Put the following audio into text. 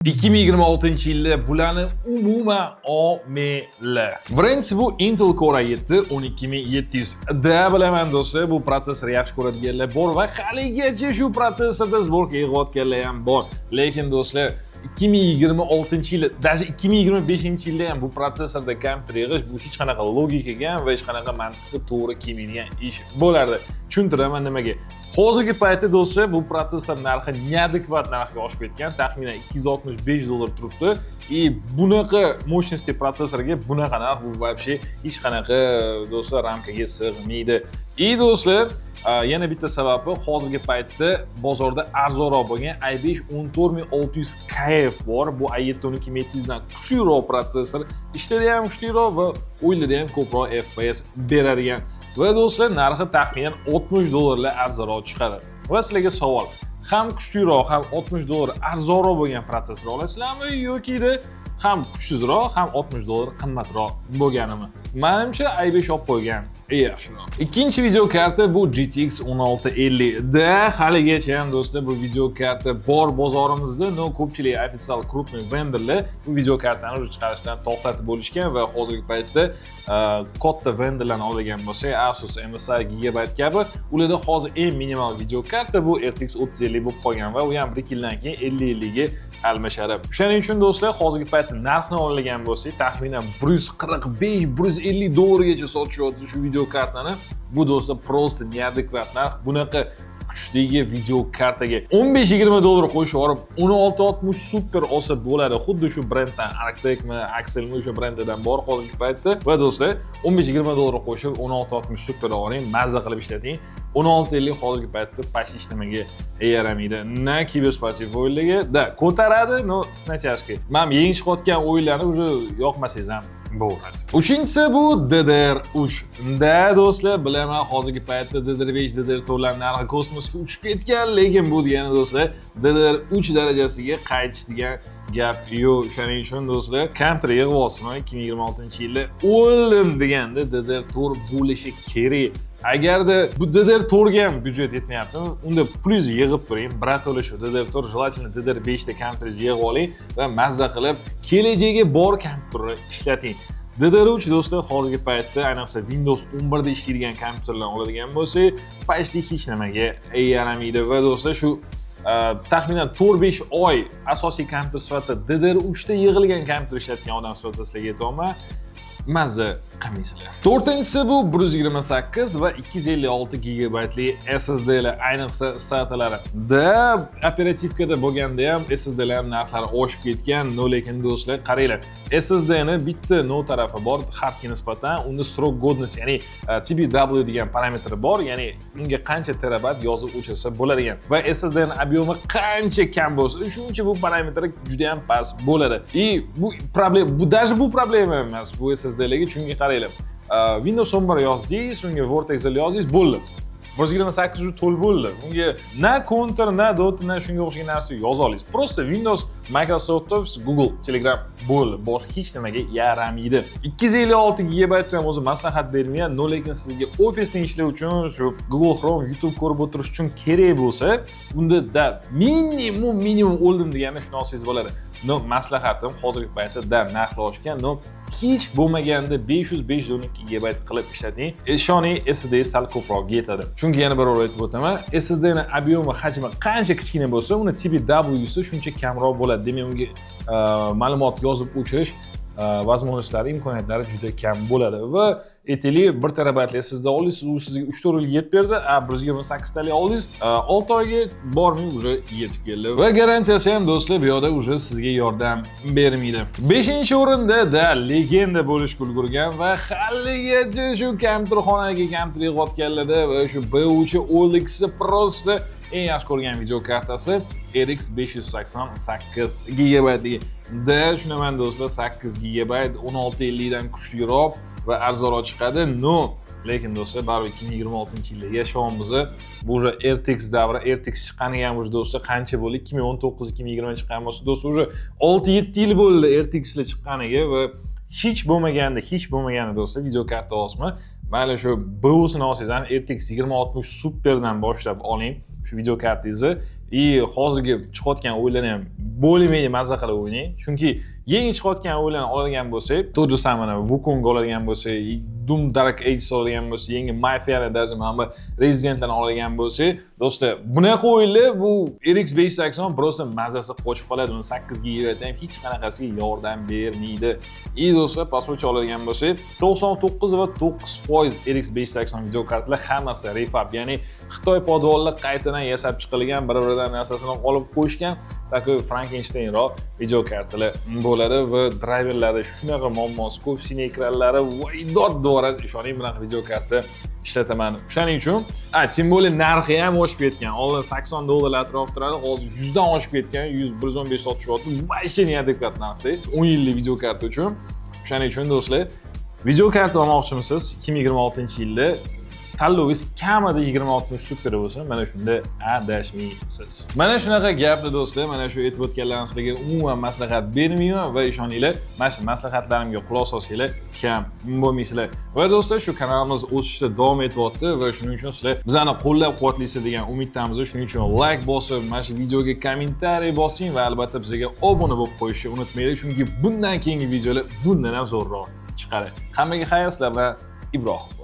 2026-yilda bularni umuman olmayli. Birinchisi bu Intel Core i7 12700D bilaman do'stlar, bu prosessor yaxshi ko'radiganlar bor va haligacha shu prosessorda sborka yig'ayotganlar ham bor. Lekin do'stlar 2026-yilda, даже 2025-yilda ham bu prosessorda kompyuter yig'ish bu hech qanaqa logikaga va hech qanaqa mantiqqa to'g'ri kelmaydigan ish bo'lardi. Tushuntiraman nimaga. Hozirgi paytda do'stlar bu prosessor narxi neadekvat narxga oshib ketgan, taxminan $265 turibdi. Bunaqa mощности prosessorga bunaqa narx bu вообще hech qanaqa do'stlar ramkaga sig'maydi. Do'stlar, yana bitta sababi hozirgi paytda bozorda arzonroq bo'lgan i5 14600KF bor. Bu i7 12700 dan kuchliroq prosessor, ishlari ham kuchliroq va o'yinlarda ham ko'proq FPS beradigan. Va do'stlar, narxi taxminan $60 arzonroq chiqadi. Va sizlarga savol, ham kuchliroq, ham $60 arzonroq bo'lgan prosessor olasizlarmi yoki ham kuchsizroq, ham $60 qimmatroq bo'lganimi? Menimcha i5 olib qo'ygan yaxshiroq. Ikkinchi video karta bu GTX 1650. Haligacha ham do'stlar bu video karta bor bozorimizda, no ko'pchilik ofitsial krupniy vendorlar bu video kartani o'zi chiqarishdan to'xtatib bo'lishgan va hozirgi paytda katta vendorlarni olgan bo'lsa, Asus, MSI, Gigabyte kabi, ularda hozir eng minimal video karta bu RTX 3050 bo'lib qolgan va u ham 1 yildan keyin 5050 ga almashadi. Shuning uchun do'stlar, hozirgi paytda narxni olgan bo'lsak, taxminan $145-$150 gacha sotishyapti shu video kartani. Bu do'stlar просто neadekvat narx. Bunaqa kuchdagi video kartaga $15-20 qo'shib olib 1660 super olsa bo'ladi. Xuddi shu brenddan Arcticmi, Axelmi o'sha brenddan bor hozirgi paytda. Va do'stlar, $15-20 qo'shib 1660 super oling, mazza qilib ishlating. 1650 hozirgi paytda past ishlamaga yaramaydi. Na kibersportiv o'yinlarga ko'taradi, no snachashka. Men yangi chiqayotgan o'yinlarni уже yoqmasangiz ham bo'ladi. Uchinchisi bu DDR3. Do'stlar, bilaman hozirgi paytda DDR5, DDR4lar narxi kosmosga uchib ketgan, lekin bu degani do'stlar DDR3 darajasiga qaytish degan gap yo'q. Shuning uchun do'stlar, kompyuter yig'yapsizmi 2026-yilda o'lim deganda DDR4 bo'lishi kerak. Agarda bu DDR4 ga ham byudjet yetmayaptimi, unda plus yig'ib turing. Brato'la shu DDR4, желательно DDR5 da kompyuter yig'ib oling va mazza qilib kelajagiga bor kompyuterni ishlating. DDR3 do'stlar, hozirgi paytda ayniqsa Windows 11 da ishlaydigan kompyuterlarni oladigan bo'lsak, pashti hech nimaga yaramaydi va do'stlar shu taxminan 4-5 oy asosiy kompyuter sifatida DDR3 da yig'ilgan kompyuter ishlatgan odam sifatida sizlarga aytaman. Mazza qilmaysizlar. To'rtinchisi bu 128 va 256 GB li SSDlar, ayniqsa SATA-lari. Operativkada bo'lganda ham SSDlar narxlari oshib ketgan, lekin do'stlar, qaranglar. SSDni bitta no tarafi bor, hardga nisbatan unda srok godность, ya'ni TBW degan parametri bor, ya'ni unga qancha terabayt yozib o'chirsa bo'ladigan. Va SSDning obyomi qancha kam bo'lsa, shuncha bu parametr juda ham past bo'ladi. Bu даже bu problema emas. Bu SSDlarga, chunki qaranglar. Windows 11 yozdingiz, unga Vortex yozdingiz, bo'ldi. 128 to'l bo'ldi. Unga na Counter, na Dota, na shunga o'xshagan narsa yoza olasiz. Prosta Windows, Microsoft Office, Google, Telegram bo'ldi. Bosh hech nimaga yaramaydi. 256 GB ham o'zi maslahat bermaydi, lekin sizga Office'ni ishlash uchun, shu Google Chrome, YouTube ko'rib o'tirish uchun kerak bo'lsa, unda minimum o'ldim degani shuni olsangiz bo'ladi. Maslahatim hozirgi paytda narxlar oshgan, hech bo'lmaganda 512 GB qilib ishlating. Ishoning, SSD sal ko'proq yetadi. Chunki yana bir aytib o'taman, SSD ning obyomi, hajmi qancha kichkina bo'lsa, uni TBW si shuncha kamroq bo'ladi. Demak, unga ma'lumot yozib o'chirish возможностьlari, imkoniyatlari juda kam bo'ladi. Va aytaylik, 1 terabaytli SSD olasiz, u sizga 3-4 yilga yetib berdi. 128 talik olasiz, 6 oyga bormay уже yetib keldi. Va garantiyasi ham do'stlar, bu yoqda уже sizga yordam bermaydi. 5-o'rinda legenda bo'lishga ulgurgan va haligacha shu kompyuterxonaga kompyuter yig'ayotganlarda va shu B-uchi OLX prosta eng yaxshi ko'rgan video kartasi RX 588 GB. Shunaman do'stlar, 8 GB 1650 dan kuchliroq va arzonroq chiqadi. Lekin do'stlar, baribir 2026-yilda yashayapmiz. Bu уже RTX davri, RTX chiqqaniga ham уже do'stlar qancha bo'ldi? 2019-2020 chiqqan bo'lsa, do'stlar уже 6-7 yil bo'ldi RTX lar chiqqaniga va hech bo'lmaganda do'stlar video karta olsizmi? Mayli shu BIOS'ini olsangiz ham RTX 2060 superdan boshlab oling. Shu video kartangizni hozirgi chiqayotgan o'yinlarni ham bo'lmaydi maza qilib o'ynang. Chunki yangi chiqayotgan o'yinlarni oladigan bo'lsak, tut ju samani Wukong oladigan bo'lsak, Doom Dark Ages oladigan bo'lsak, yangi Mafia даже mana bu Resident'larni oladigan bo'lsak, do'stlar, bunaqa o'yinlar bu RX 580 просто mazasi qochib qoladi. Uni 8 GB ham hech qanaqasiga yordam bermaydi. Do'stlar, pasportcha oladigan bo'lsak, 99 va 9% RX 580 video kartalar hammasi refab, ya'ni Xitoy podvollar qaytadan yasab chiqilgan, bir-biridan narsasini olib qo'yishgan, takoy Frankensteinroq video kartalar bo'ladi va driverlarda shunaqa muammosi ko'p, siniy ekranlari voydod doras, ishoning bunaqa video karta ishlataman. Shuning uchun, tim bo'lib narxi ham oshib ketgan. Oldin $80 atrofida turadi, hozir 100 dan oshib ketgan, 115 sotishyapti. Voy, neadekvat narxda 10 yillik video karta uchun. Shuning uchun do'stlar, video karta olmoqchimisiz 2026-yilda tanlovingiz kamida 20-60 super bo'lsin, mana shunda adashmaysiz. Mana shunaqa gapni do'stlar, mana shu aytib o'tganlarim sizlarga umuman maslahat bermayman va ishoninglar, mana shu maslahatlarimga quloq solsanglar kam bo'lmaysizlar. Va do'stlar, shu kanalimiz o'sishda davom etyapti va shuning uchun sizlar bizani qo'llab-quvvatlaysiz degan umiddamiz. Shuning uchun like bosib, mana shu videoga kommentariy bosing va albatta bizga obuna bo'lib qo'yishni unutmanglar, chunki bundan keyingi videolar bundan ham zo'rroq chiqadi. Hammaga xayr, sizlar bilan Ibrohim.